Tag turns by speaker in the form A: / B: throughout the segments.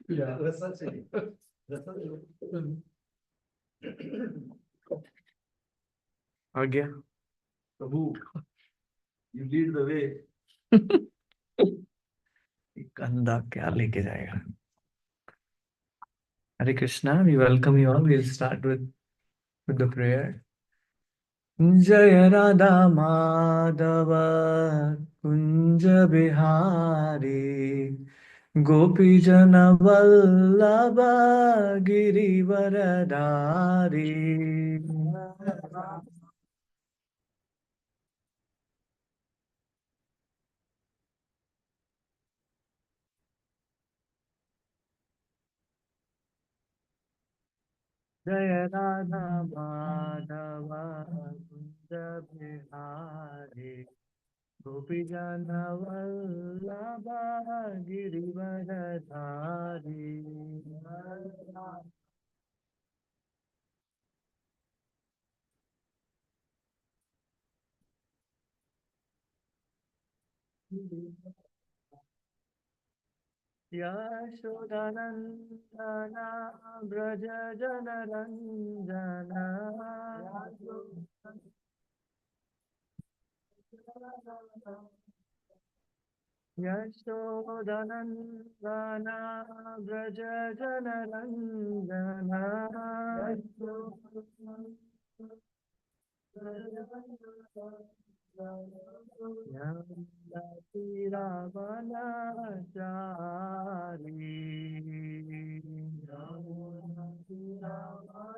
A: Yeah. रसा चाहिए रसा आ गया prabhu you lead the way कंधा क्या लेके जाएगा Hare Krishna we welcome you all we'll start with the prayer जय राधा माधव कुंज बिहारी गोपी जन वल्लभ गिरिवरधारी जय राधा माधव कुंज बिहारी गोपी जन वल्लभ गिरिवरधारी यशोदनन्दना व्रज जनरञ्जना यशोदनन्दना व्रज जनरञ्जना नन्दति रावणचारी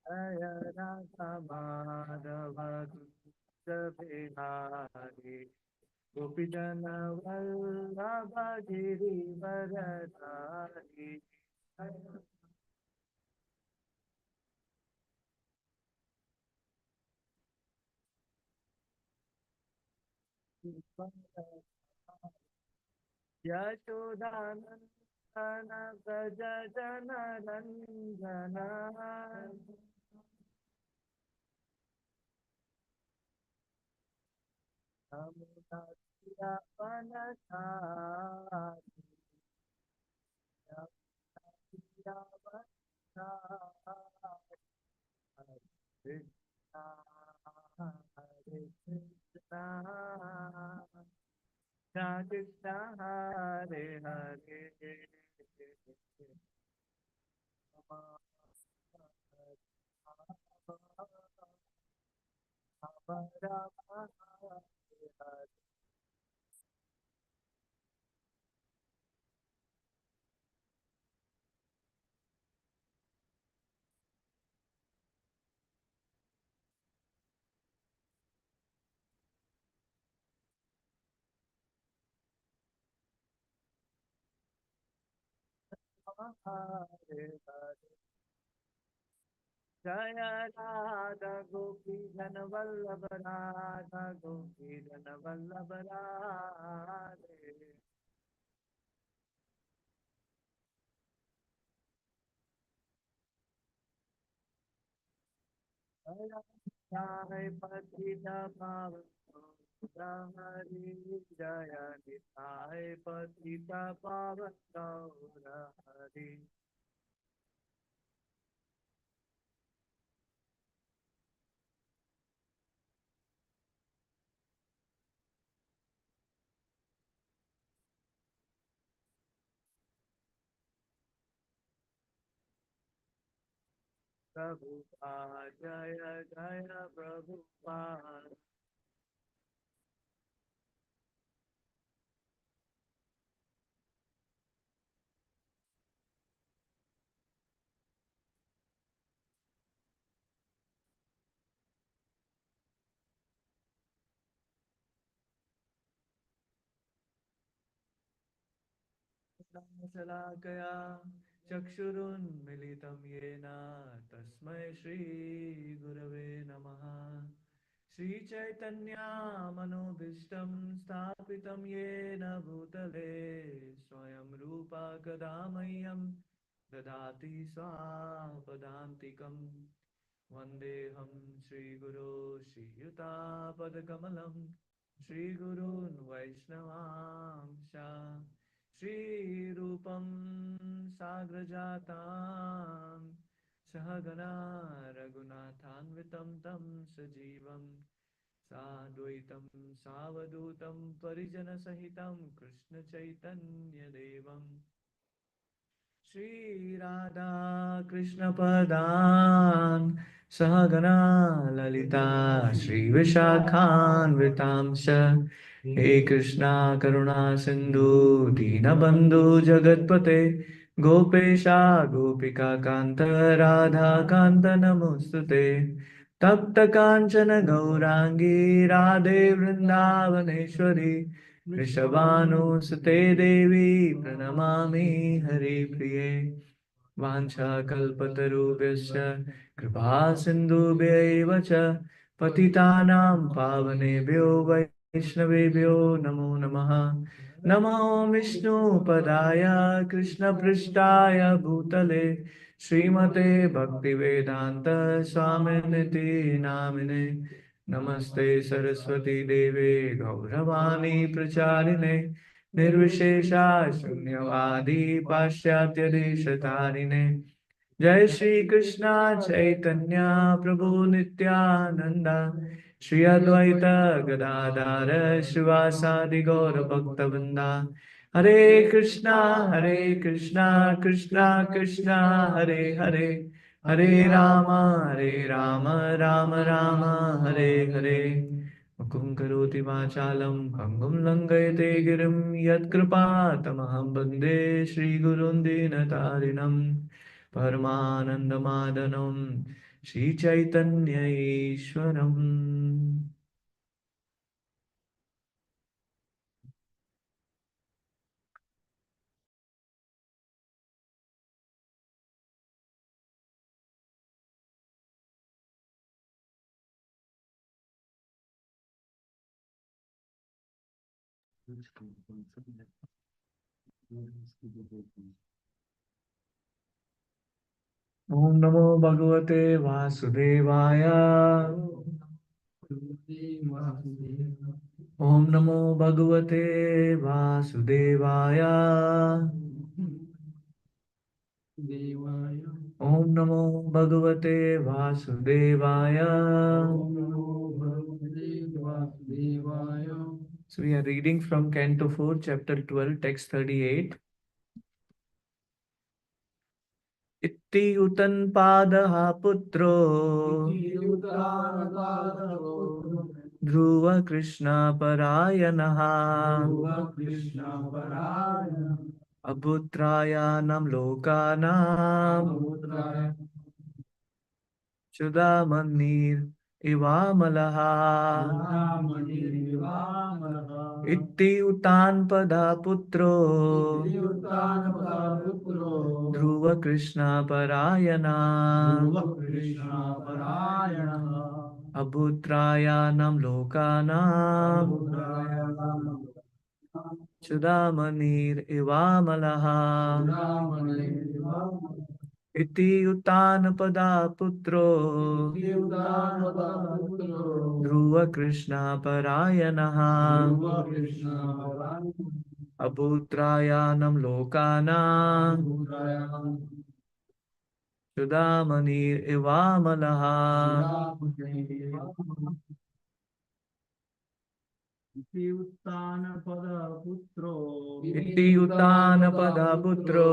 A: जय राधा माधव कुंज बिहारी गोपी जन वल्लभ गिरिवरधारी यशोदानन्दन व्रज जनरञ्जना हरे कृष्णा कृष्ण हरे हरे हरे हरे जय राधा गोपी जन वल्लभ राधा गोपी जन वल्लभ राधे जय पतित पावन हरि जय निताय पतित पावन गौर हरि प्रभुपाद जय जय प्रभुपाद शलाकया चक्षुरुन्मिलितं येन तस्मै श्रीगुरवे नमः श्रीचैतन्यमनोभीष्टं स्थापितं येन भूतले स्वयं रूपा कदा मह्यं ददाति स्वापदान्तिकं वन्देऽहं श्रीगुरो श्रीयुतापदकमलं
B: श्रीगुरून् वैष्णवांश श्रीरूपं साग्रजातां सहगणा रघुनाथान्वितं तं सजीवं साद्वैतं सावधूतं परिजनसहितं कृष्णचैतन्यदेवम् श्रीराधा कृष्णपदान् सहगणा ललिता श्रीविशाखान्वितांश हे कृष्णा करुणा सिन्धु दीनबन्धु जगत्पते गोपेशा गोपिका कान्त राधा कान्त नमोऽस्तुते तप्त काञ्चन गौराङ्गी राधे वृन्दावनेश्वरी वृषभानुसुते देवी प्रणमामि हरिप्रिये वाञ्छाकल्पतरुभ्यश्च कृपा सिन्धुभ्यैव च पतितानां पावनेभ्यो वैष्णवेभ्यो नमो नमः नमो विष्णुपदाय कृष्णपृष्ठाय भूतले श्रीमते भक्तिवेदान्त स्वामिनिति नामिने नमस्ते सरस्वती देवे गौरवाणी प्रचारिणे निर्विशेषा शून्यवादी पाश्चात्य देशतारिणे जय श्री कृष्णा चैतन्य प्रभु नित्यानंद श्री अद्वैत गदाधर शिवासादि गौर भक्तवृंदा हरे कृष्णा कृष्णा कृष्णा हरे हरे हरे राम राम राम हरे हरे मुकुं करोति वाचालं भङ्गुं लङ्घयते गिरिं यत्कृपातमहं वन्दे श्रीगुरुं दीनतारिणम् परमानन्दमादनं श्रीचैतन्य ईश्वरम् ॐ नमो भगवते वासुदेवाय ॐ नमो भगवते वासुदेवाय ॐ नमो भगवते वासुदेवाय So we are reading from Canto 4, chapter 12, text 38. इति उतन्पादः पुत्रो ध्रुव कृष्णपरायणः अपुत्रायाणां लोकानां चुदामणिर् इवामलः इति उतानपदा पुत्रो ध्रुव कृष्णपरायणः अपुत्रायाणां लोकानां चुदामणिर् इवामलः इति उतानपदा पुत्रो ध्रुव कृष्णपरायणः अपुत्रायाणां लोकानां चुदामणिर् इवामलः
A: इति उत्तानपदपुत्रो
B: इति उतानपदपुत्रो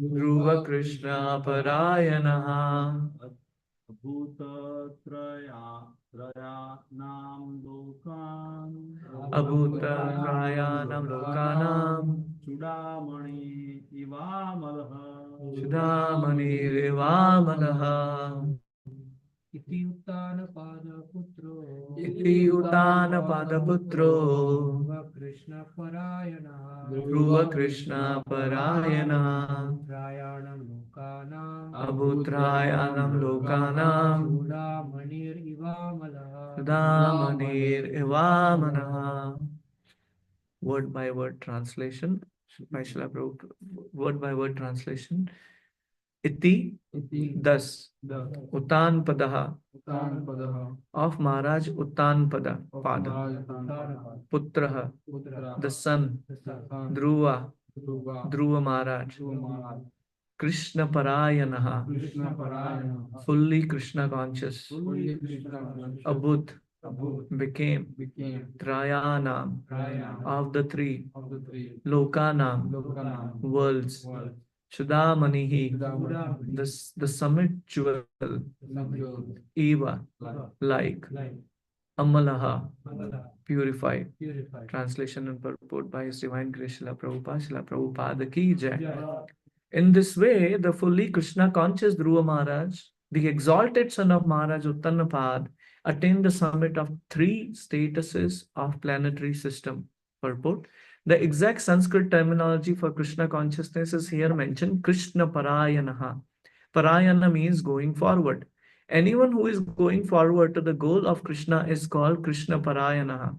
A: ध्रुव
B: ध्रुवकृष्णपरायणः
A: भूतत्रयानां लोकान्
B: अभूतत्रायाणां लोकानां
A: चूडामणि इवामलः
B: चुदामणिरिवामलः
A: इति उत्तानपादपुत्रो
B: इति उतानपदपुत्रो
A: कृष्णपरायणः
B: ध्रुवकृष्णपरायणः
A: त्रायाणं लोकानाम्
B: अभूतत्रायाणां लोकानां
A: चूडामणिरिवामलः
B: चुदामणिरिवामलः. Word by word translation. By Srila Prabhupada, word by word translation. Iti
A: Iti.
B: thus.
A: The.
B: Utan Padaha
A: Utan Padaha.
B: of Maharaj Uttan Pada,
A: Of
B: father.
A: Maharaj Utan Pada.
B: Putraha,
A: Putra.
B: the son.
A: The son.
B: Dhruva,
A: Dhruva.
B: Dhruva Maharaj.
A: Dhruva Maharaj.
B: Krishna Parayanaha,
A: Krishna Parayana.
B: fully Krishna conscious.
A: Fully Krishna conscious.
B: Abhut
A: Abhut.
B: became
A: Became.
B: Trayanam
A: Raya.
B: of the three.
A: Of the three.
B: Lokanam,
A: Lokanam.
B: worlds.
A: World.
B: Chudamanihi,
A: Chudamani.
B: the summit jewel.
A: Jewel.
B: Eva, like. Amalaha,
A: Amala.
B: purified.
A: Purified.
B: Translation and purport by His Divine Grace Srila Prabhupada, Srila Prabhupada Ki Jai.
A: Jai.
B: In this way, the fully Krishna conscious Dhruva Maharaj, the exalted son of Maharaj Uttanapad, attained the summit of three statuses of planetary system. Purport. The exact Sanskrit terminology for Krishna consciousness is here mentioned, Krishna Parayanaha. Parayana means going forward. Anyone who is going forward to the goal of Krishna is called Krishna Parayana,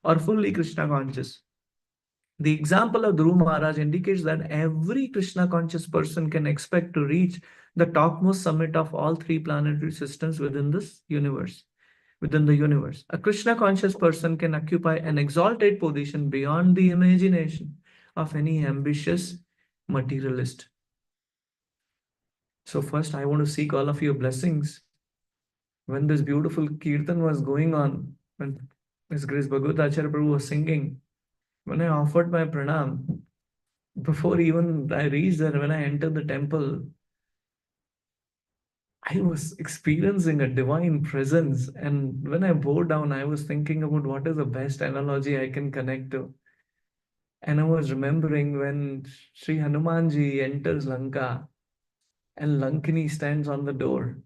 B: or fully Krishna conscious. The example of Dhruva Maharaj indicates that every Krishna conscious person can expect to reach the topmost summit of all three planetary systems within this universe. Within the universe, a Krishna conscious person can occupy an exalted position beyond the imagination of any ambitious materialist. So first, I want to seek all of your blessings. When this beautiful kirtan was going on, when His Grace Bhagavad Acharya Prabhu was singing, when I offered my pranam, before even I reached there, when I entered the temple, I was experiencing a divine presence. And when I bowed down, I was thinking about what is the best analogy I can connect to. And I was remembering when Sri Hanumanji enters Lanka and Lankini stands on the door.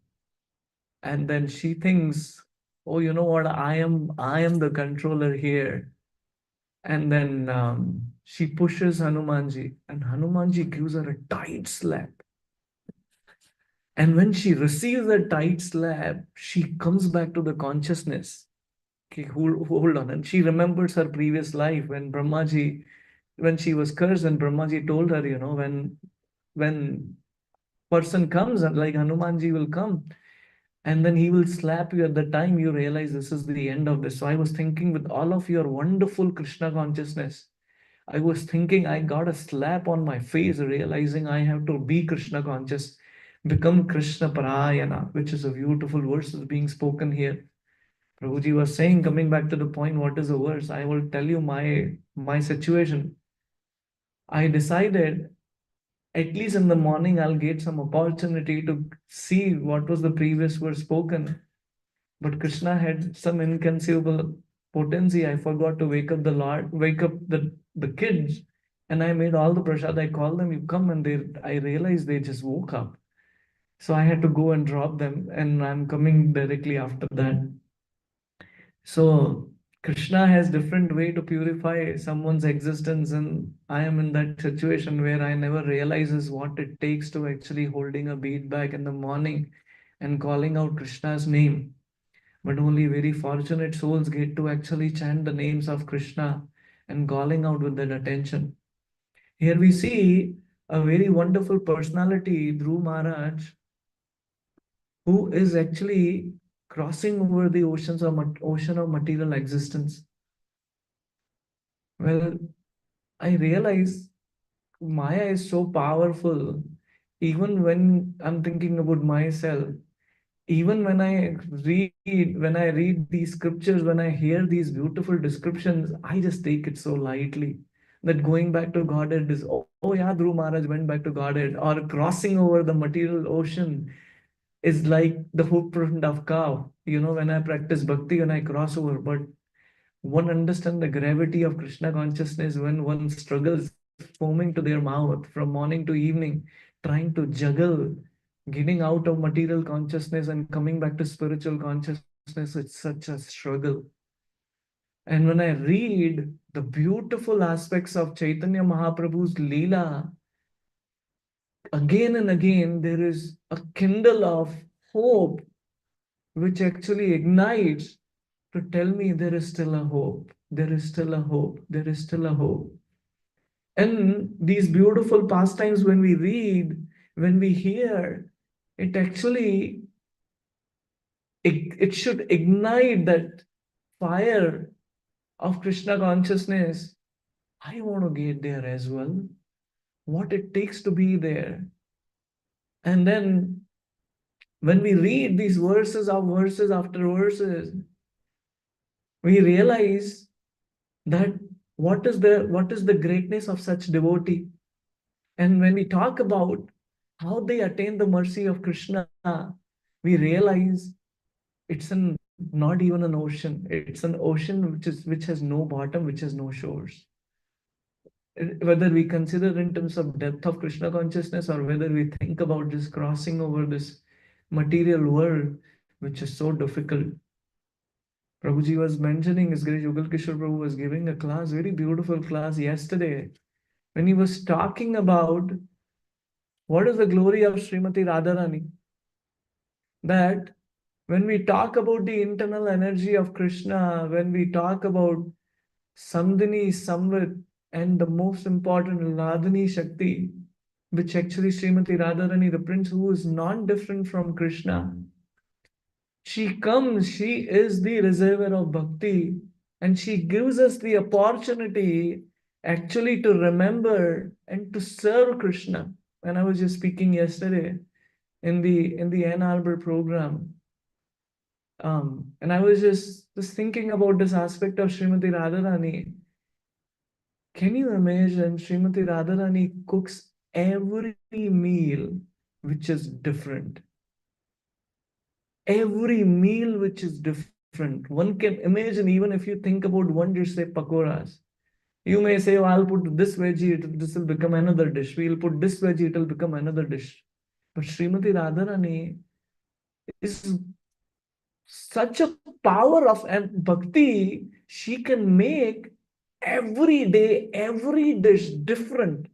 B: And then she thinks, oh, you know what? I am the controller here. And then she pushes Hanumanji, and Hanumanji gives her a tight slap. And when she receives a tight slap, she comes back to the consciousness. Okay, hold on. And she remembers her previous life when she was cursed, and Brahmaji told her, when person comes, and like Hanumanji will come, and then he will slap you at the time you realize this is the end of this. So I was thinking, with all of your wonderful Krishna consciousness, I was thinking I got a slap on my face, realizing I have to be Krishna conscious, become Krishna Parayana, which is a beautiful verse is being spoken here. Prabhuji was saying, coming back to the point, what is the verse? I will tell you my situation. I decided, at least in the morning, I'll get some opportunity to see what was the previous verse spoken. But Krishna had some inconceivable potency. I forgot to wake up the kids, and I made all the prasad. I called them, you come, and I realized they just woke up. So I had to go and drop them, and I'm coming directly after that. So Krishna has different way to purify someone's existence, and I am in that situation where I never realizes what it takes to actually holding a bead bag in the morning and calling out Krishna's name. But only very fortunate souls get to actually chant the names of Krishna and calling out with that attention. Here we see a very wonderful personality, Dhruv Maharaj, who is actually crossing over the ocean of material existence. Well, I realize Maya is so powerful. Even when I'm thinking about myself, even when I read these scriptures, when I hear these beautiful descriptions, I just take it so lightly. That going back to Godhead is, oh yeah, Dhruv Maharaj went back to Godhead, or crossing over the material ocean is like the footprint of cow. When I practice bhakti, when I cross over, but one understands the gravity of Krishna consciousness when one struggles foaming to their mouth from morning to evening, trying to juggle getting out of material consciousness and coming back to spiritual consciousness. It's such a struggle. And when I read the beautiful aspects of Chaitanya Mahaprabhu's Leela, again and again, there is a kindle of hope which actually ignites to tell me there is still a hope, there is still a hope, there is still a hope. And these beautiful pastimes, when we read, when we hear, it actually it should ignite that fire of Krishna consciousness. I want to get there as well. What it takes to be there. And then when we read these verses of verses after verses, we realize that what is the greatness of such devotee. And when we talk about how they attain the mercy of Krishna, we realize it's not even an ocean. It's an ocean which has no bottom, which has no shores. Whether we consider in terms of depth of Krishna consciousness, or whether we think about just crossing over this material world, which is so difficult. Prabhuji was mentioning, his Grace Yugal Kishore Prabhu was giving a class, very beautiful class yesterday, when he was talking about what is the glory of Srimati Radharani. That when we talk about the internal energy of Krishna, when we talk about Sandhini, Samvit, and the most important Ladini Shakti, which actually Srimati Radharani represents, who is non-different from Krishna. She comes, she is the reservoir of bhakti, and she gives us the opportunity actually to remember and to serve Krishna. And I was just speaking yesterday in the Ann Arbor program. And I was just thinking about this aspect of Srimati Radharani. Can you imagine Srimati Radharani cooks every meal which is different? Every meal which is different. One can imagine, even if you think about one dish, say pakoras. You may say, oh, I'll put this veggie, this will become another dish. We'll put this veggie, it will become another dish. But Srimati Radharani is such a power of bhakti, she can make every day, every dish different.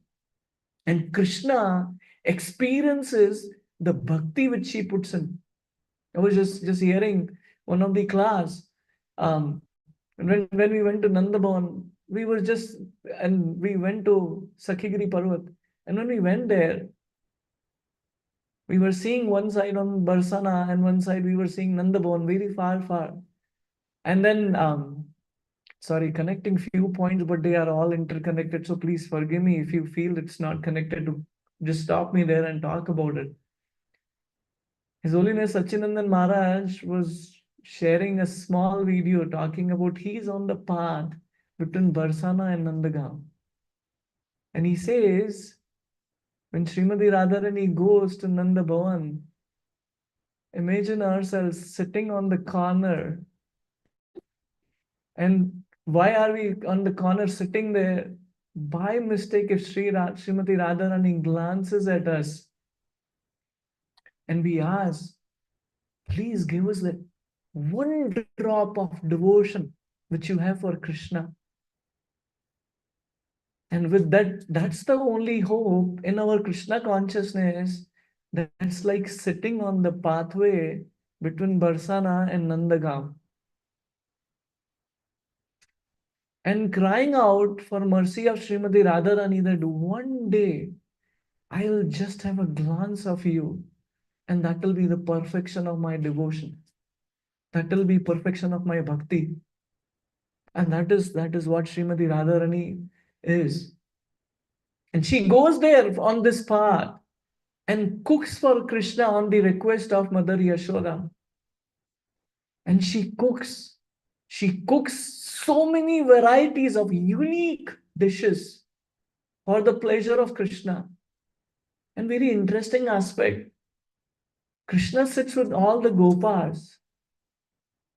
B: And Krishna experiences the bhakti which she puts in. I was just hearing one of the class. When we went to Nandabhavan, we went to Sakhigiri Parvat. And when we went there, we were seeing one side on Barsana, and one side we were seeing Nandabhavan, very far, far. And then, sorry, connecting few points, but they are all interconnected. So please forgive me if you feel it's not connected, to just stop me there and talk about it. His Holiness Sachinandan Maharaj was sharing a small video talking about he's on the path between Barsana and Nandagaon. And he says, when Srimati Radharani goes to Nanda Bhavan, imagine ourselves sitting on the corner. And why are we on the corner sitting there? By mistake, if Srimati Radharani glances at us and we ask, please give us that one drop of devotion which you have for Krishna. And with that, that's the only hope in our Krishna consciousness. That's like sitting on the pathway between Barsana and Nandagaon and crying out for mercy of Srimati Radharani that one day I'll just have a glance of you, and that will be the perfection of my devotion. That will be perfection of my bhakti. And that is what Srimati Radharani is. And she goes there on this path and cooks for Krishna on the request of Mother Yashoda. And she cooks so many varieties of unique dishes for the pleasure of Krishna. And very interesting aspect, Krishna sits with all the gopas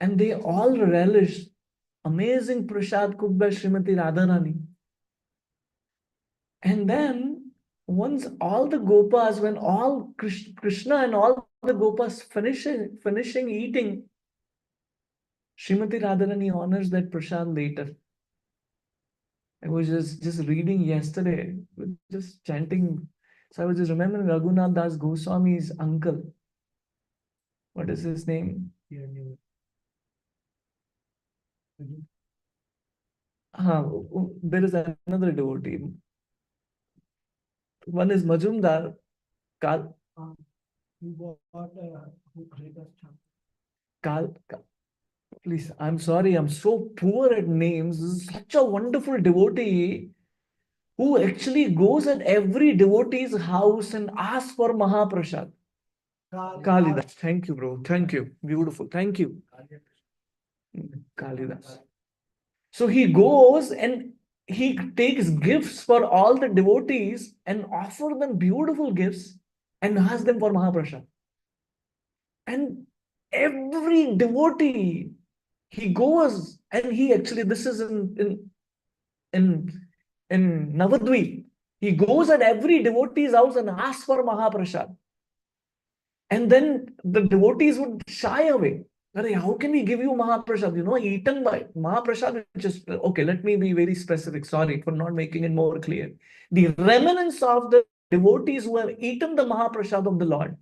B: and they all relish amazing prasad cooked by Srimati Radharani. And then once all the gopas, when all Krishna and all the gopas finishing eating, Srimati Radharani honors that prasad later. I was just reading yesterday, just chanting. So I was just remembering Raghunath Das Goswami's uncle. What is his name? There is another devotee. One is Majumdar. Kal,
C: He bought Haridas chapter.
B: Kal, please, I'm sorry, I'm so poor at names. This is such a wonderful devotee who actually goes at every devotee's house and asks for Mahaprasad. Kalidas. Thank you, bro. Thank you. Beautiful. Thank you. Kalidas. So he goes and he takes gifts for all the devotees and offer them beautiful gifts and asks them for Mahaprasad. And every devotee, he goes and he actually, this is in Navadvip. He goes at every devotee's house and asks for Mahaprasad. And then the devotees would shy away. How can we give you Mahaprasad? Eaten by Mahaprasad, which is okay. Let me be very specific. Sorry for not making it more clear. The remnants of the devotees who have eaten the Mahaprasad of the Lord,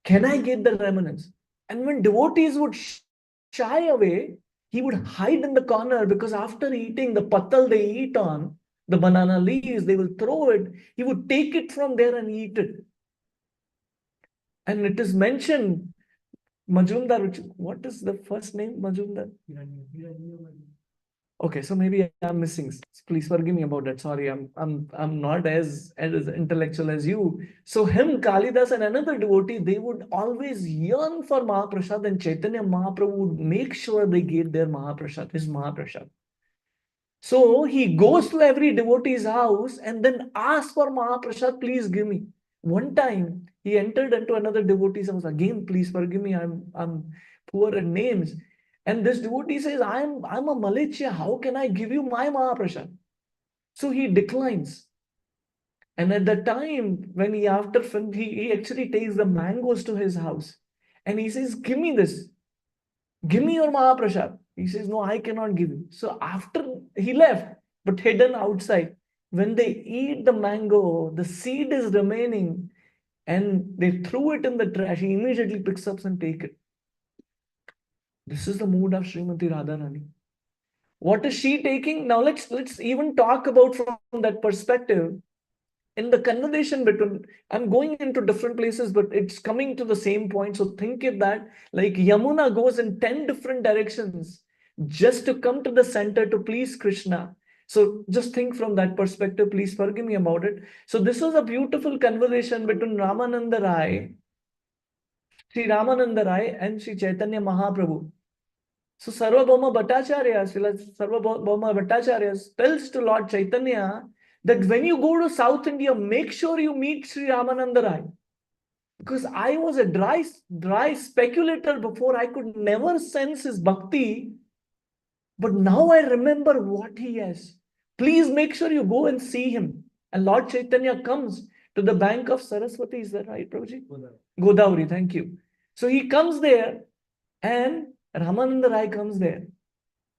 B: can I get the remnants? And when devotees would shy away, he would hide in the corner because after eating the patal they eat on, the banana leaves, they will throw it. He would take it from there and eat it. And it is mentioned, Majumdar, what is the first name, Majumdar? Okay, so maybe I'm missing. Please forgive me about that. Sorry, I'm not as intellectual as you. So him, Kalidas, and another devotee, they would always yearn for Mahaprasad, and Chaitanya Mahaprabhu would make sure they get their Mahaprasad, his Mahaprasad. So he goes to every devotee's house and then asks for Mahaprasad, please give me. One time he entered into another devotee's house. Again, please forgive me, I'm poor at names. And this devotee says, I'm a Malichya. How can I give you my Mahaprasad? So he declines. And at the time when he he actually takes the mangoes to his house and he says, give me this. Give me your Mahaprasad. He says, no, I cannot give you. So after he left, but hidden outside, when they eat the mango, the seed is remaining and they threw it in the trash. He immediately picks up and take it. This is the mood of Srimati Radharani. What is she taking? Now let's even talk about from that perspective. In the conversation between, I'm going into different places, but it's coming to the same point. So think of that, like Yamuna goes in 10 different directions just to come to the center to please Krishna. So just think from that perspective. Please forgive me about it. So this was a beautiful conversation between Ramananda Rai, Sri Ramananda Rai, and Sri Chaitanya Mahaprabhu. So Sarvabhauma Bhattacharya, Srila Sarvabhauma Bhattacharya tells to Lord Chaitanya that when you go to South India, make sure you meet Sri Ramananda Rai. Because I was a dry speculator before. I could never sense his bhakti. But now I remember what he has. Please make sure you go and see him. And Lord Chaitanya comes to the bank of Saraswati. Is that right, Prabhuji? Godavari, thank you. So he comes there and Ramananda Rai comes there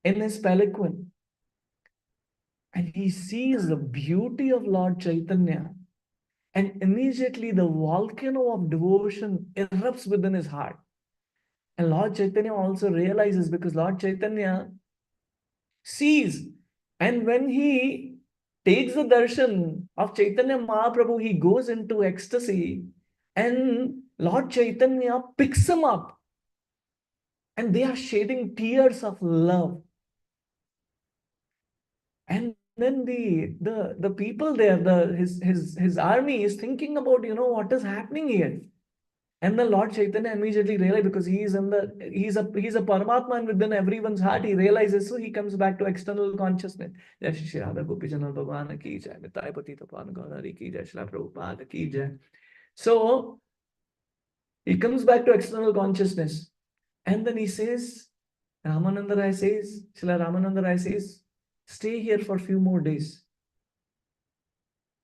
B: in his palanquin. And he sees the beauty of Lord Chaitanya. And immediately the volcano of devotion erupts within his heart. And Lord Chaitanya also realizes because Lord Chaitanya sees. And when he takes the darshan of Chaitanya Mahaprabhu, he goes into ecstasy. And Lord Chaitanya picks him up. And they are shedding tears of love. And then the people there, his army is thinking about, what is happening here. And the Lord Chaitanya immediately realized, because he's a Paramatma and within everyone's heart, he realizes, so he comes back to external consciousness. Jai Shri Radha Gopi Janal Bhagwan ki jai, Nitai Pati Tapan Gaurari ki jai, Shri Prabhupada ki jai. So he comes back to external consciousness. And then he says, Ramananda Rai says, Srila Ramananda Rai says, stay here for a few more days.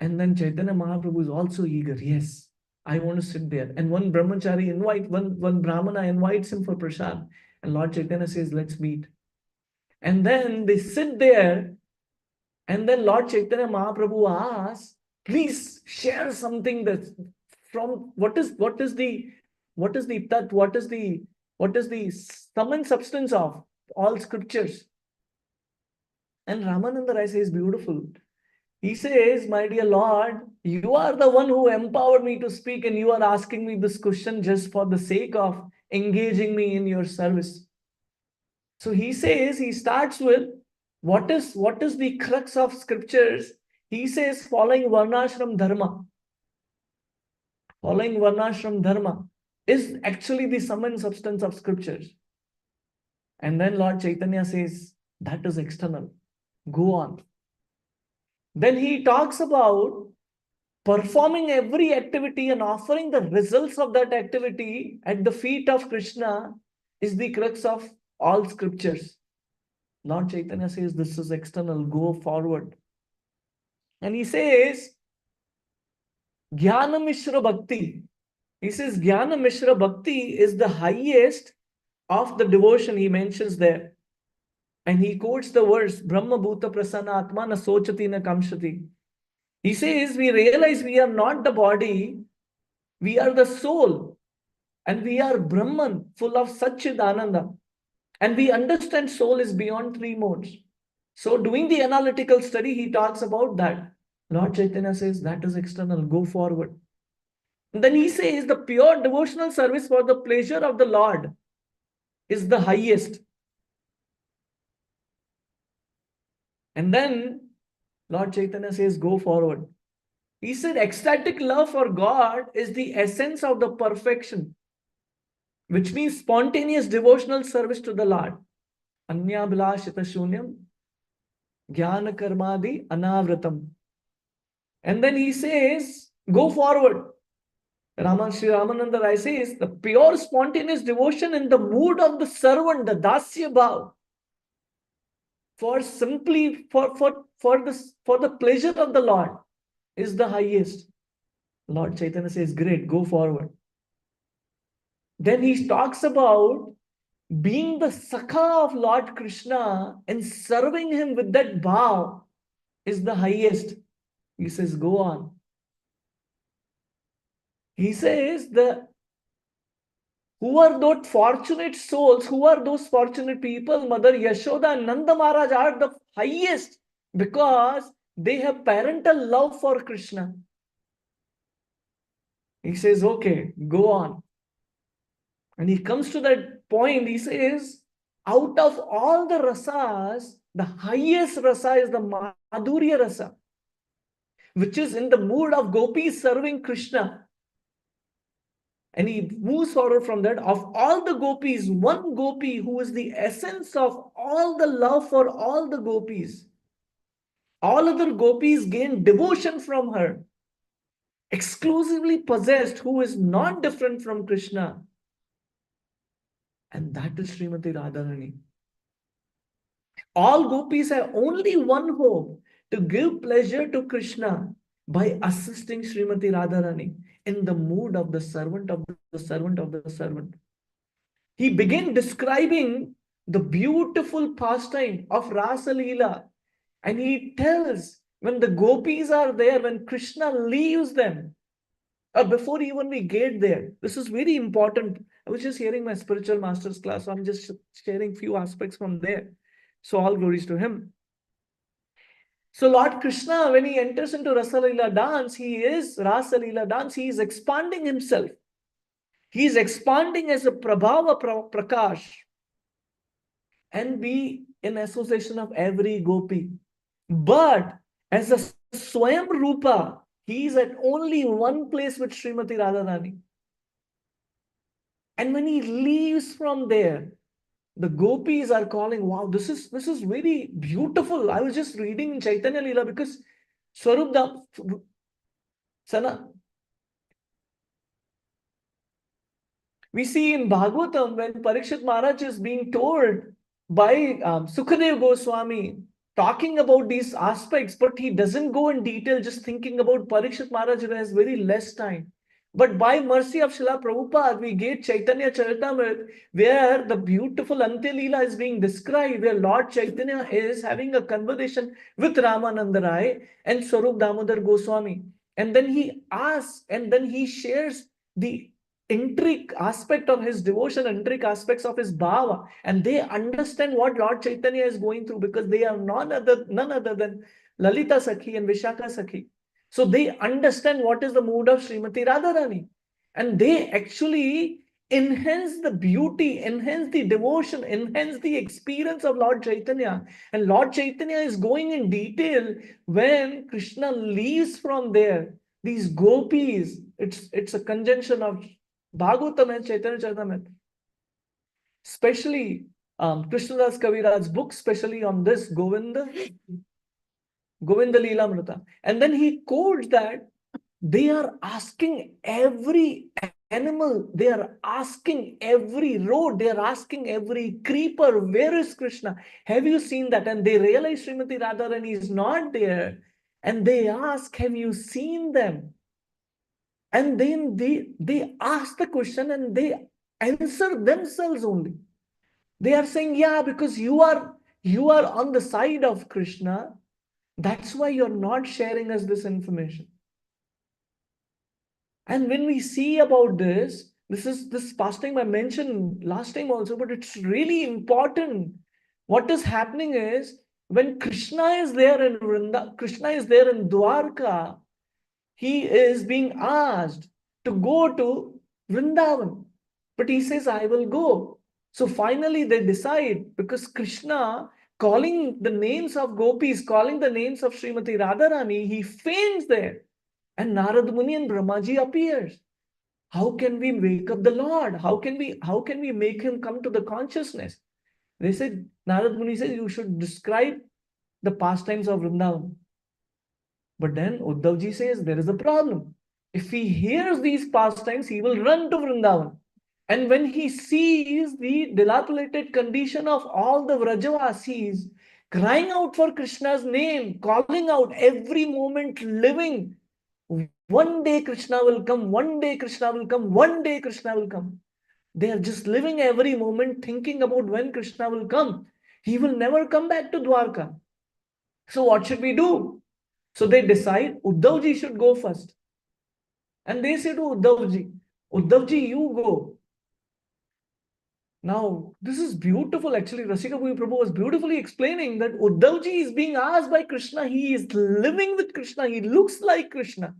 B: And then Chaitanya Mahaprabhu is also eager. Yes, I want to sit there. And one brahmachari one brahmana invites him for prasad. And Lord Chaitanya says, let's meet. And then they sit there. And then Lord Chaitanya Mahaprabhu asks, please share something that's from what is the sum and substance of all scriptures. And Ramananda Rai says, beautiful. He says, my dear Lord, you are the one who empowered me to speak, and you are asking me this question just for the sake of engaging me in your service. So he says, he starts with what is the crux of scriptures? He says, following Varnashram Dharma. Following Varnashram Dharma is actually the sum and substance of scriptures. And then Lord Chaitanya says, that is external. Go on. Then he talks about performing every activity and offering the results of that activity at the feet of Krishna is the crux of all scriptures. Lord Chaitanya says this is external, go forward. And he says, Jnana Mishra Bhakti. He says Jnana Mishra Bhakti is the highest of the devotion he mentions there. And he quotes the verse, Brahma Bhuta Prasanna Atma na Sochati na Kamshati. He says, we realize we are not the body, we are the soul. And we are Brahman, full of Satchid Ananda. And we understand soul is beyond three modes. So doing the analytical study, he talks about that. Lord Chaitanya says, that is external, go forward. And then he says, the pure devotional service for the pleasure of the Lord is the highest. And then Lord Chaitanya says, go forward. He said, ecstatic love for God is the essence of the perfection, which means spontaneous devotional service to the Lord. Anya Bilashita Shunyam, Jnana Karmadi Anavratam. And then he says, go forward. Sri Ramananda Rai says, the pure spontaneous devotion in the mood of the servant, the Dasya Bhav, for the pleasure of the Lord is the highest. Lord Chaitanya says, great, go forward. Then he talks about being the Sakha of Lord Krishna and serving him with that bhav is the highest. He says, go on. He says, who are those fortunate souls? Who are those fortunate people? Mother Yashoda and Nanda Maharaj are the highest because they have parental love for Krishna. He says, okay, go on. And he comes to that point, he says, out of all the rasas, the highest rasa is the Madhurya rasa, which is in the mood of gopis serving Krishna. And he moves forward from that. Of all the gopis, one gopi who is the essence of all the love for all the gopis. All other gopis gain devotion from her. Exclusively possessed, who is not different from Krishna. And that is Srimati Radharani. All gopis have only one hope, to give pleasure to Krishna by assisting Srimati Radharani in the mood of the servant of the servant of the servant. He began describing the beautiful pastime of Rasa Leela, and he tells when the gopis are there, when Krishna leaves them, or before even we get there. This is very important. I was just hearing my spiritual master's class, so I'm just sharing few aspects from there. So all glories to him. So Lord Krishna, when he enters into Rasa Leela dance, he is expanding himself. He is expanding as a Prabhava Prakash and be in association of every gopi. But as a Swayam Rupa, he is at only one place with Srimati Radharani. And when he leaves from there, the gopis are calling, wow, this is very beautiful. I was just reading in Chaitanya Leela because Swarup Sana. We see in Bhagavatam when Parikshit Maharaj is being told by Sukadev Goswami talking about these aspects, but he doesn't go in detail, just thinking about Parikshit Maharaj who has very less time. But by mercy of Srila Prabhupada, we get Chaitanya Charitamrita, where the beautiful Antya Leela is being described, where Lord Chaitanya is having a conversation with Ramananda Rai and Swarup Damodar Goswami. And then he asks, and then he shares the intrigue aspect of his devotion, intrigue aspects of his bhava, and they understand what Lord Chaitanya is going through because they are none other than Lalita Sakhi and Vishaka Sakhi. So they understand what is the mood of Srimati Radharani. And they actually enhance the beauty, enhance the devotion, enhance the experience of Lord Chaitanya. And Lord Chaitanya is going in detail when Krishna leaves from there. These gopis, it's a conjunction of Bhagavatam and Chaitanya Charitamrita. Especially Krishnadas Kaviraj's book, especially on this Govinda Leelamrita. And then he quotes that they are asking every animal, they are asking every road, they are asking every creeper, where is Krishna? Have you seen that? And they realize Srimati Radharani is not there. And they ask, have you seen them? And then they ask the question and they answer themselves only. They are saying, yeah, because you are on the side of Krishna. That's why you're not sharing us this information. And when we see about this pastime I mentioned last time also, but it's really important. What is happening is when Krishna is there in Krishna is there in Dwarka, he is being asked to go to Vrindavan. But he says, I will go. So finally they decide, because Krishna calling the names of gopis, calling the names of Srimati Radharani, he faints there. And Narad Muni and Brahmaji appears. How can we wake up the Lord? How can we make him come to the consciousness? They said, Narad Muni says, you should describe the pastimes of Vrindavan. But then Uddhavji says, there is a problem. If he hears these pastimes, he will run to Vrindavan. And when he sees the dilapidated condition of all the Vrajavasis, crying out for Krishna's name, calling out every moment, living, one day Krishna will come, one day Krishna will come, one day Krishna will come. They are just living every moment thinking about when Krishna will come. He will never come back to Dwarka. So what should we do? So they decide Uddhavji should go first. And they say to Uddhavji, Uddhavji, you go. Now, this is beautiful. Actually, Rasika Bhuvi Prabhu was beautifully explaining that Uddhavji is being asked by Krishna. He is living with Krishna. He looks like Krishna.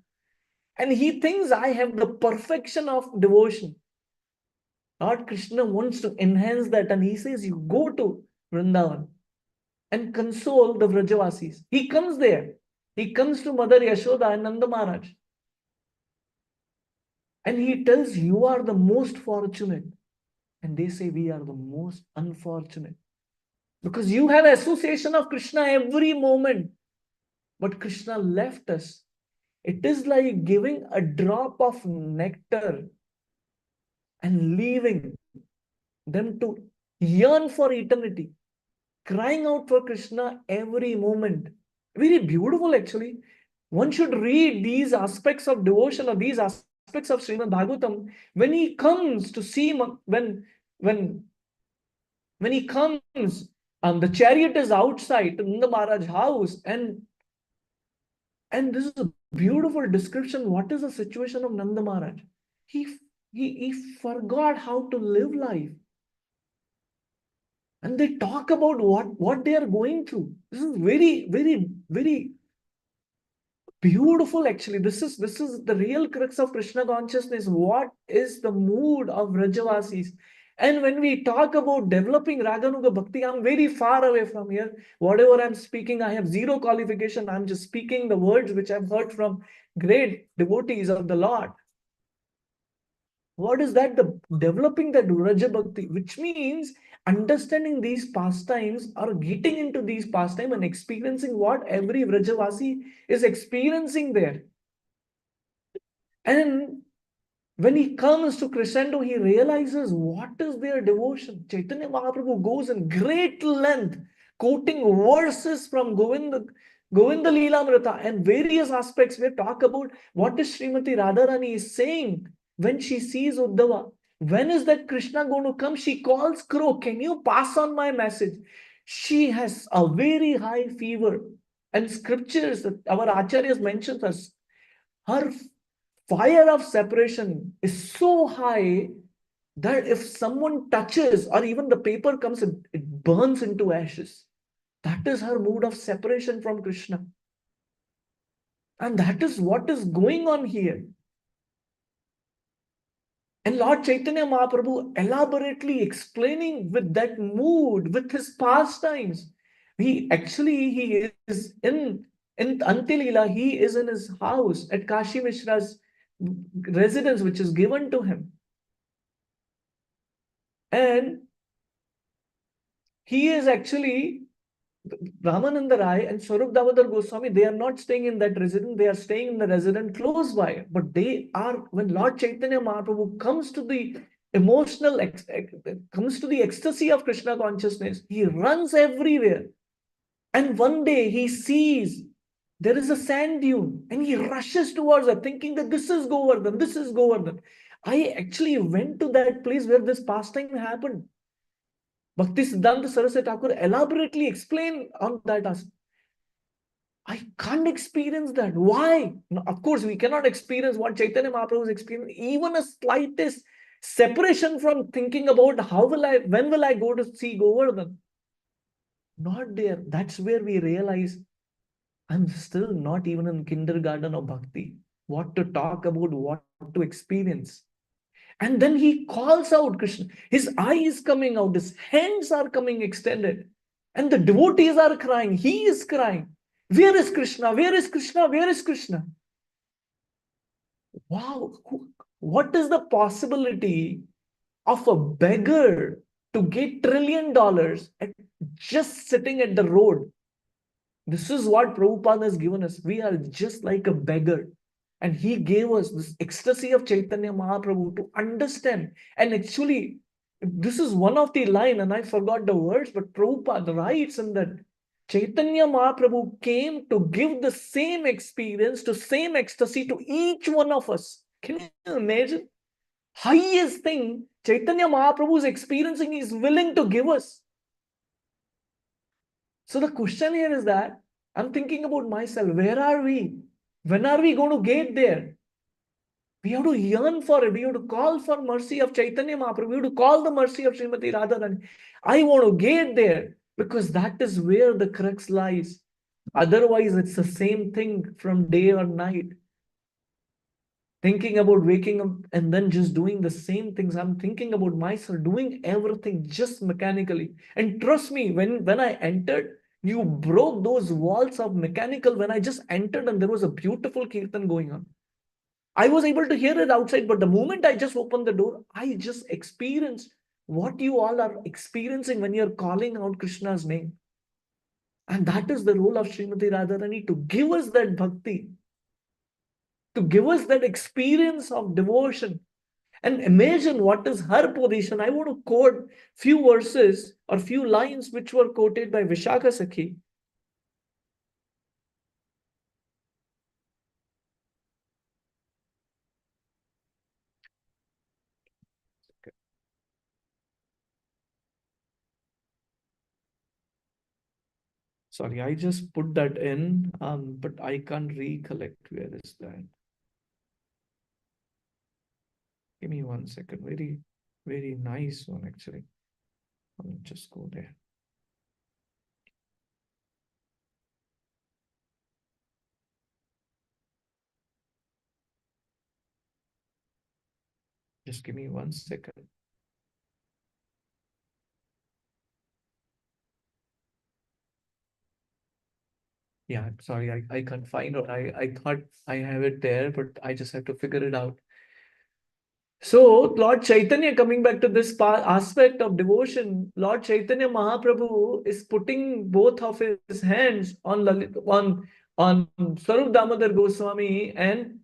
B: And he thinks I have the perfection of devotion. Lord Krishna wants to enhance that. And he says, you go to Vrindavan and console the Vrajavasis. He comes there. He comes to Mother Yashoda and Nanda Maharaj. And he tells, you are the most fortunate. And they say, we are the most unfortunate. Because you have association of Krishna every moment. But Krishna left us. It is like giving a drop of nectar and leaving them to yearn for eternity. Crying out for Krishna every moment. Very beautiful actually. One should read these aspects of devotion or these aspects of Srimad Bhagavatam when he comes to see, when he comes, the chariot is outside Nanda Maharaj's house, and this is a beautiful description. What is the situation of Nanda Maharaj? He forgot how to live life. And they talk about what they are going through. This is very, very, very beautiful actually. This is the real crux of Krishna consciousness. What is the mood of Vrajavasis? And when we talk about developing Raganuga Bhakti, I'm very far away from here. Whatever I'm speaking, I have zero qualification. I'm just speaking the words which I've heard from great devotees of the Lord. What is that? The developing that Vraja Bhakti, which means understanding these pastimes or getting into these pastimes and experiencing what every Vrajavasi is experiencing there. And when he comes to crescendo, he realizes what is their devotion. Chaitanya Mahaprabhu goes in great length, quoting verses from Govinda Leelamrita and various aspects where talk about what is Srimati Radharani is saying when she sees Uddhava. When is that Krishna going to come? She calls crow. Can you pass on my message? She has a very high fever. And scriptures, our acharyas mentions us, her fire of separation is so high that if someone touches or even the paper comes, it burns into ashes. That is her mood of separation from Krishna. And that is what is going on here. And Lord Chaitanya Mahaprabhu elaborately explaining with that mood, with his pastimes. He is in Antilila, he is in his house at Kashi Mishra's residence, which is given to him. And he is actually Ramananda Rai and Swarup Damodar Goswami, they are not staying in that residence, they are staying in the residence close by. But they are, when Lord Chaitanya Mahaprabhu comes to the comes to the ecstasy of Krishna consciousness, he runs everywhere. And one day he sees there is a sand dune and he rushes towards it, thinking that this is Govardhan, this is Govardhan. I actually went to that place where this pastime happened. Bhakti Siddhanta Saraswati Thakur elaborately explained on that aspect. I can't experience that. Why? No, of course, we cannot experience what Chaitanya Mahaprabhu is experiencing, even a slightest separation from thinking about when will I go to see Govardhan? Not there. That's where we realize I'm still not even in kindergarten of bhakti. What to talk about, what to experience. And then he calls out Krishna. His eye is coming out, his hands are coming extended. And the devotees are crying. He is crying. Where is Krishna? Where is Krishna? Where is Krishna? Wow. What is the possibility of a beggar to get $1 trillion just sitting at the road? This is what Prabhupada has given us. We are just like a beggar. And he gave us this ecstasy of Chaitanya Mahaprabhu to understand. And actually, this is one of the line, and I forgot the words, but Prabhupada writes in that Chaitanya Mahaprabhu came to give the same experience, to same ecstasy to each one of us. Can you imagine? Highest thing Chaitanya Mahaprabhu is experiencing, he is willing to give us. So the question here is that I'm thinking about myself. Where are we? When are we going to get there? We have to yearn for it. We have to call for mercy of Chaitanya Mahaprabhu. We have to call the mercy of Srimati Radharani. I want to get there because that is where the crux lies. Otherwise, it's the same thing from day or night. Thinking about waking up and then just doing the same things. I'm thinking about myself, doing everything just mechanically. And trust me, when I entered, you broke those walls of mechanical when I just entered and there was a beautiful kirtan going on. I was able to hear it outside, but the moment I just opened the door, I just experienced what you all are experiencing when you're calling out Krishna's name. And that is the role of Srimati Radharani, to give us that bhakti, to give us that experience of devotion. And imagine what is her position. I want to quote few verses or few lines which were quoted by Vishakha Sakhi. Sorry, I just put that in, but I can't recollect where is that. Give me 1 second. Very, very nice one, actually. I'll just go there. Just give me 1 second. Yeah, sorry, I can't find it. I thought I have it there, but I just have to figure it out. So, Lord Chaitanya, coming back to this aspect of devotion, Lord Chaitanya Mahaprabhu is putting both of his hands on on Swarup Damodar Goswami and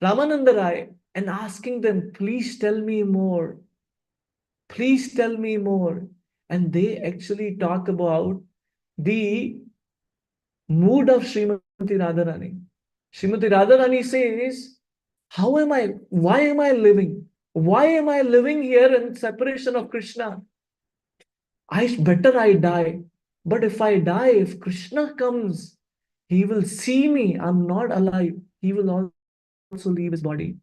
B: Ramananda Rai and asking them, please tell me more. Please tell me more. And they actually talk about the mood of Srimati Radharani. Srimati Radharani says, why am I living? Why am I living here in separation of Krishna? Better I die. But if I die, if Krishna comes, he will see me. I'm not alive. He will also leave his body.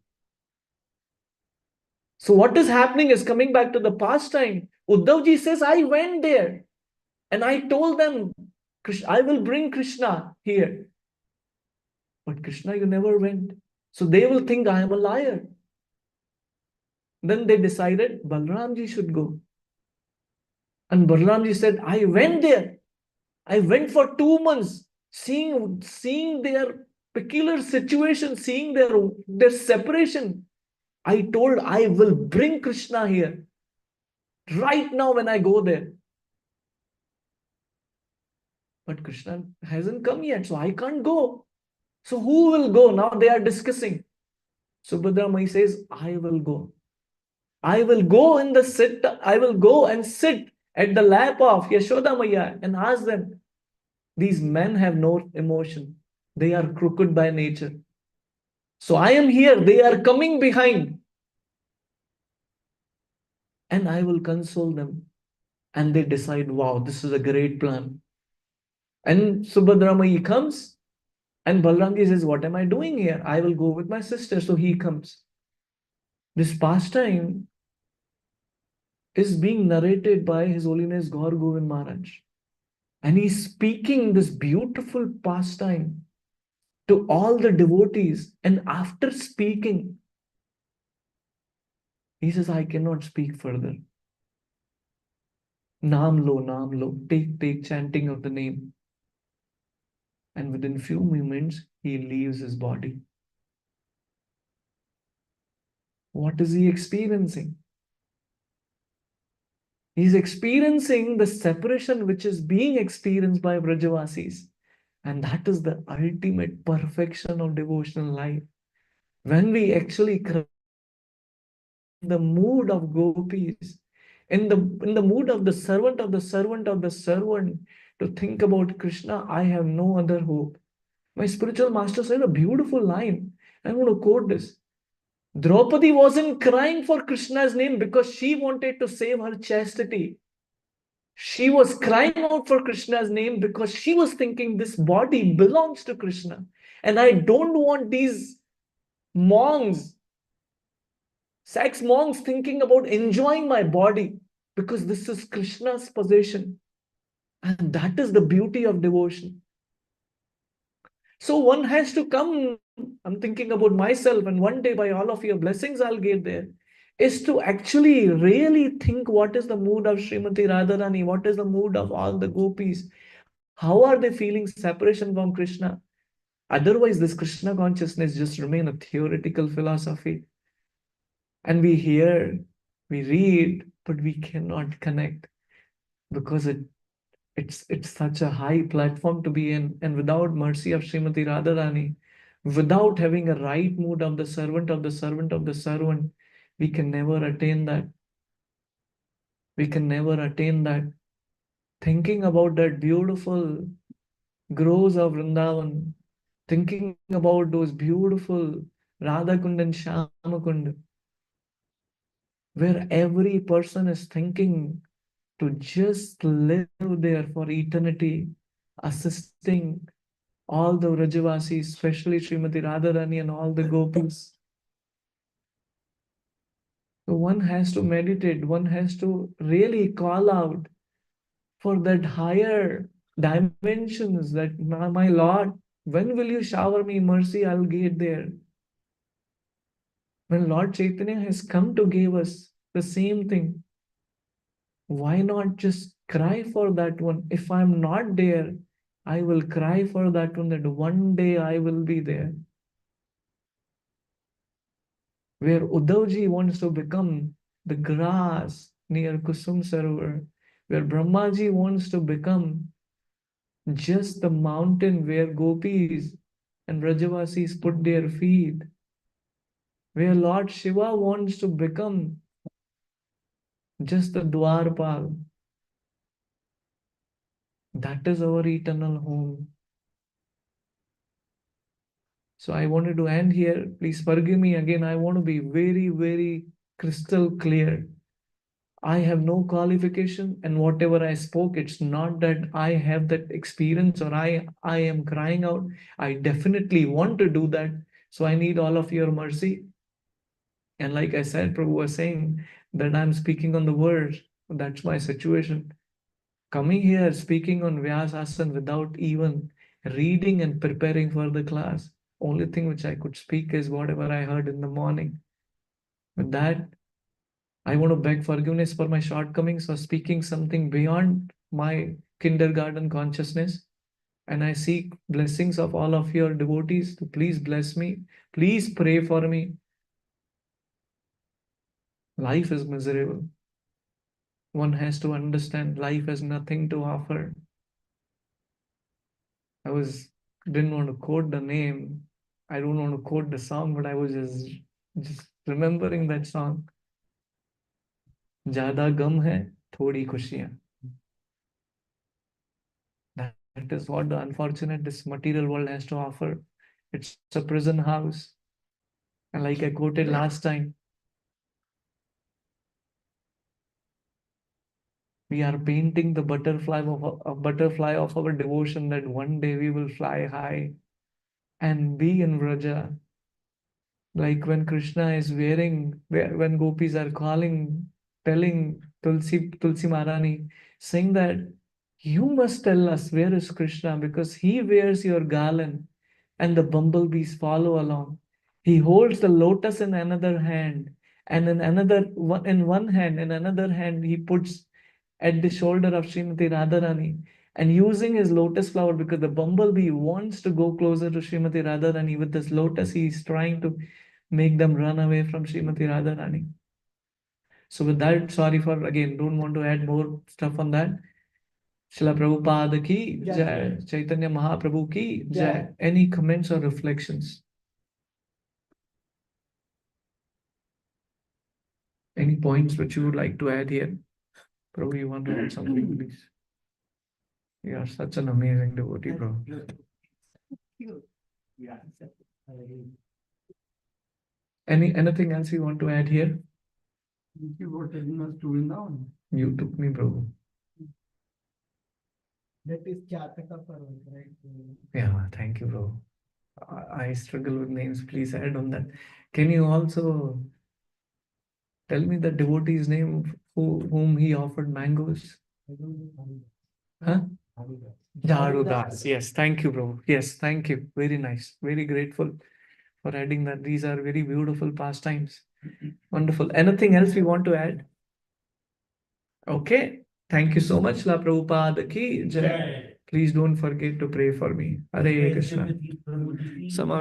B: So what is happening is coming back to the past time. Uddhavji says, I went there and I told them, I will bring Krishna here. But Krishna, you never went. So they will think I am a liar. Then they decided Balramji should go. And Balramji said, I went there. I went for 2 months, seeing their peculiar situation, seeing their separation. I told I will bring Krishna here right now when I go there. But Krishna hasn't come yet, so I can't go. So who will go? Now they are discussing. Subhadra Mai says, I will go. I will go I will go and sit at the lap of Yashoda Maya and ask them. These men have no emotion. They are crooked by nature. So I am here. They are coming behind. And I will console them. And they decide, wow, this is a great plan. And Subhadra Mai comes. And Balramji says, what am I doing here? I will go with my sister. So he comes. This pastime is being narrated by His Holiness Gaur Govind Maharaj. And he's speaking this beautiful pastime to all the devotees. And after speaking, he says, I cannot speak further. Naam lo, take chanting of the name. And within few moments, he leaves his body. What is he experiencing? He's experiencing the separation which is being experienced by Vrajavasis. And that is the ultimate perfection of devotional life. When we actually create the mood of gopis, in the mood of the servant of the servant of the servant, to think about Krishna, I have no other hope. My spiritual master said a beautiful line. I'm going to quote this. Draupadi wasn't crying for Krishna's name because she wanted to save her chastity. She was crying out for Krishna's name because she was thinking this body belongs to Krishna. And I don't want these monks, sex monks, thinking about enjoying my body because this is Krishna's possession. And that is the beauty of devotion. So one has to come, I'm thinking about myself, and one day by all of your blessings, I'll get there, is to actually really think what is the mood of Srimati Radharani, what is the mood of all the gopis, how are they feeling separation from Krishna? Otherwise, this Krishna consciousness just remain a theoretical philosophy. And we hear, we read, but we cannot connect because it's such a high platform to be in. And without mercy of Srimati Radharani, without having a right mood of the servant of the servant of the servant, we can never attain that. We can never attain that. Thinking about that beautiful groves of Vrindavan, thinking about those beautiful Radha Kund and Shama Kund, where every person is thinking to just live there for eternity, assisting all the Vrajavasis, especially Srimati Radharani and all the gopis. So one has to meditate, one has to really call out for that higher dimensions that my Lord, when will you shower me mercy? I'll get there. When Lord Chaitanya has come to give us the same thing, why not just cry for that one? If I'm not there, I will cry for that one, that one day I will be there. Where Uddhavji wants to become the grass near Kusum Sarovar, where Brahmaji wants to become just the mountain where gopis and Rajavasis put their feet, where Lord Shiva wants to become just the Dwarpal. That is our eternal home. So I wanted to end here. Please forgive me again. I want to be very, very crystal clear. I have no qualification, and whatever I spoke, it's not that I have that experience or I am crying out. I definitely want to do that. So I need all of your mercy. And like I said, Prabhu was saying that I'm speaking on the words. That's my situation. Coming here, speaking on Vyas Asan without even reading and preparing for the class. only thing which I could speak is whatever I heard in the morning. With that, I want to beg forgiveness for my shortcomings for speaking something beyond my kindergarten consciousness. And I seek blessings of all of your devotees to please bless me. Please pray for me. Life is miserable. One has to understand life has nothing to offer. Didn't want to quote the name. I don't want to quote the song, but I was just remembering that song. ज़्यादा गम है, थोड़ी खुशियाँ. That is what the unfortunate this material world has to offer. It's a prison house. And like I quoted last time, we are painting the butterfly of our devotion that one day we will fly high and be in Vraja. Like when Krishna is when gopis are calling, telling Tulsi Maharani, saying that you must tell us where is Krishna because he wears your garland and the bumblebees follow along. He holds the lotus in another hand, and in one hand, in another hand, he puts at the shoulder of Srimati Radharani, and using his lotus flower because the bumblebee wants to go closer to Srimati Radharani with this lotus, he is trying to make them run away from Srimati Radharani. So with that, sorry for again, don't want to add more stuff on that. Srila Prabhupada ki jai, Chaitanya Mahaprabhu ki jai. Any comments or reflections? Any points which you would like to add here? Prabhu, you want to add something, please? You are such an amazing devotee, bro.
A: Yeah.
B: Anything else you want to add here?
A: Thank you for taking us to Vrindavan.
B: You took me, Prabhu.
C: That is Chataka Parvat, right?
B: Yeah, thank you, bro. I struggle with names. Please add on that. Can you also tell me the devotee's name whom he offered mangoes?
C: I don't know.
B: Huh?
C: Haridas.
B: Jarudas. Yes, thank you, bro. Yes, thank you. Very nice. Very grateful for adding that. These are very beautiful pastimes. Wonderful. Anything else we want to add? Okay. Thank you so much, La Prabhupada ki jai. Please don't forget to pray for me. Hare Krishna. Sama